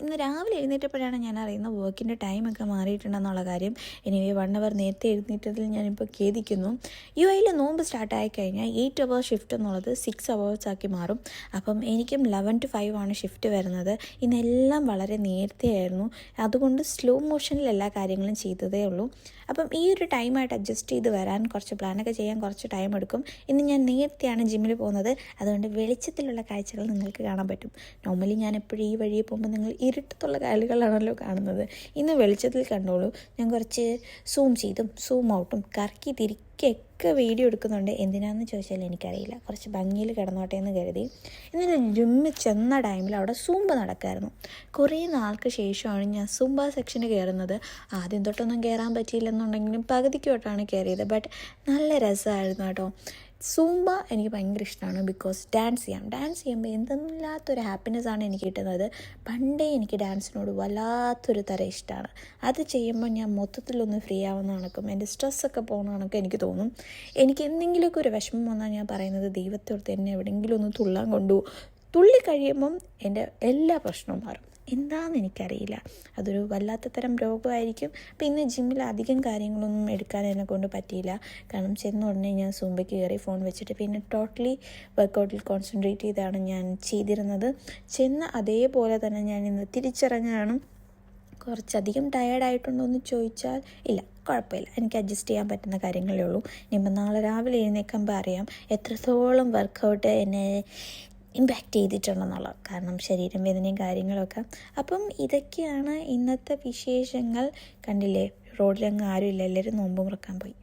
ഇന്ന് രാവിലെ എഴുന്നേറ്റപ്പോഴാണ് ഞാൻ അറിയുന്നത് വർക്കിൻ്റെ ടൈമൊക്കെ മാറിയിട്ടുണ്ടെന്നുള്ള കാര്യം. എനിവേ 1 അവർ നേരത്തെ എഴുന്നേറ്റതിൽ ഞാനിപ്പോൾ ഖേദിക്കുന്നു. UAE നോമ്പ് സ്റ്റാർട്ടായി കഴിഞ്ഞാൽ 8 അവർ ഷിഫ്റ്റ് എന്നുള്ളത് 6 അവേഴ്സ് ആക്കി മാറും. അപ്പം എനിക്കും 11 to 5 ആണ് ഷിഫ്റ്റ് വരുന്നത്. ഇന്നെല്ലാം വളരെ നേരത്തെ ആയിരുന്നു. അതുകൊണ്ട് സ്ലോ മോഷനിൽ എല്ലാ കാര്യങ്ങളും ചെയ്തതേ ഉള്ളൂ. അപ്പം ഈ ഒരു ടൈമായിട്ട് അഡ്ജസ്റ്റ് ചെയ്ത് വരാൻ കുറച്ച് പ്ലാനൊക്കെ ചെയ്യാൻ കുറച്ച് ടൈം എടുക്കും. ഇന്ന് ഞാൻ നേരത്തെയാണ് ജിമ്മിൽ പോകുന്നത്. അതുകൊണ്ട് വെളിച്ചത്തിലുള്ള കാഴ്ചകൾ നിങ്ങൾക്ക് കാണാൻ പറ്റും. നോർമലി ഞാൻ എപ്പോഴും ഈ വഴിയെ പോകുമ്പോൾ നിങ്ങൾ ഇരുട്ടത്തുള്ള കാലുകളാണല്ലോ കാണുന്നത്. ഇന്ന് വെളിച്ചത്തിൽ കണ്ടോളൂ. ഞാൻ കുറച്ച് സൂം ചെയ്തും സൂം ഔട്ടും കറക്കി തിരിക്കൊക്കെ വീഡിയോ എടുക്കുന്നുണ്ട്. എന്തിനാണെന്ന് ചോദിച്ചാൽ എനിക്കറിയില്ല. കുറച്ച് ഭംഗിയിൽ കിടന്നോട്ടെ എന്ന് കരുതി. എന്നിട്ട് ജിമ്മിൽ ചെന്ന ടൈമിൽ അവിടെ സൂമ്പ നടക്കായിരുന്നു. കുറേ നാൾക്ക് ശേഷമാണ് ഞാൻ സൂമ്പ സെക്ഷന് കയറുന്നത്. ആദ്യം തൊട്ടൊന്നും കയറാൻ പറ്റിയില്ലെന്നുണ്ടെങ്കിലും പകുതിക്ക് തൊട്ടാണ് കയറിയത്. ബട്ട് നല്ല രസമായിരുന്നു കേട്ടോ. സൂമ്പ എനിക്ക് ഭയങ്കര ഇഷ്ടമാണ്. ബിക്കോസ് ഡാൻസ് ചെയ്യുമ്പോൾ എന്തെന്നില്ലാത്തൊരു ഹാപ്പിനെസ്സാണ് എനിക്ക് കിട്ടുന്നത്. പണ്ടേ എനിക്ക് ഡാൻസിനോട് വല്ലാത്തൊരു തരം ഇഷ്ടമാണ്. അത് ചെയ്യുമ്പോൾ ഞാൻ മൊത്തത്തിലൊന്ന് ഫ്രീ ആവുന്ന കണക്കും എൻ്റെ സ്ട്രെസ്സൊക്കെ പോകുന്ന കണക്കും എനിക്ക് തോന്നും. എനിക്ക് എന്തെങ്കിലുമൊക്കെ ഒരു വിഷമം വന്നാൽ ഞാൻ പറയുന്നത് ദൈവത്തോടത്ത് എന്നെ എവിടെയെങ്കിലും ഒന്ന് തുള്ളാൻ കൊണ്ടുപോകും. തുള്ളി കഴിയുമ്പം എൻ്റെ എല്ലാ പ്രശ്നവും മാറും. എന്താണെന്ന് എനിക്കറിയില്ല. അതൊരു വല്ലാത്ത തരം രോഗമായിരിക്കും. അപ്പോൾ ഇന്ന് ജിമ്മിൽ അധികം കാര്യങ്ങളൊന്നും എടുക്കാൻ എന്നെ കൊണ്ട് പറ്റിയില്ല. കാരണം ചെന്ന ഉടനെ ഞാൻ സൂമ്പയ്ക്ക് കയറി ഫോൺ വെച്ചിട്ട് പിന്നെ ടോട്ടലി വർക്കൗട്ടിൽ കോൺസെൻട്രേറ്റ് ചെയ്താണ് ഞാൻ ചെയ്തിരുന്നത്. ചെന്ന അതേപോലെ തന്നെ ഞാൻ ഇന്ന് തിരിച്ചിറങ്ങാണ്. കുറച്ചധികം ടയേർഡായിട്ടുണ്ടോ എന്ന് ചോദിച്ചാൽ ഇല്ല, കുഴപ്പമില്ല. എനിക്ക് അഡ്ജസ്റ്റ് ചെയ്യാൻ പറ്റുന്ന കാര്യങ്ങളേ ഉള്ളൂ. ഇനിയിപ്പോൾ നാളെ രാവിലെ എഴുന്നേൽക്കുമ്പോൾ അറിയാം എത്രത്തോളം വർക്കൗട്ട് എന്നെ ഇമ്പാക്റ്റ് ചെയ്തിട്ടുണ്ടെന്നുള്ളത്. കാരണം ശരീരം വേദനയും കാര്യങ്ങളൊക്കെ. അപ്പം ഇതൊക്കെയാണ് ഇന്നത്തെ വിശേഷങ്ങൾ. കണ്ടില്ലേ, റോഡിലങ്ങ് ആരുമില്ല, എല്ലാവരും നോമ്പ് മുറിക്കാൻ പോയി.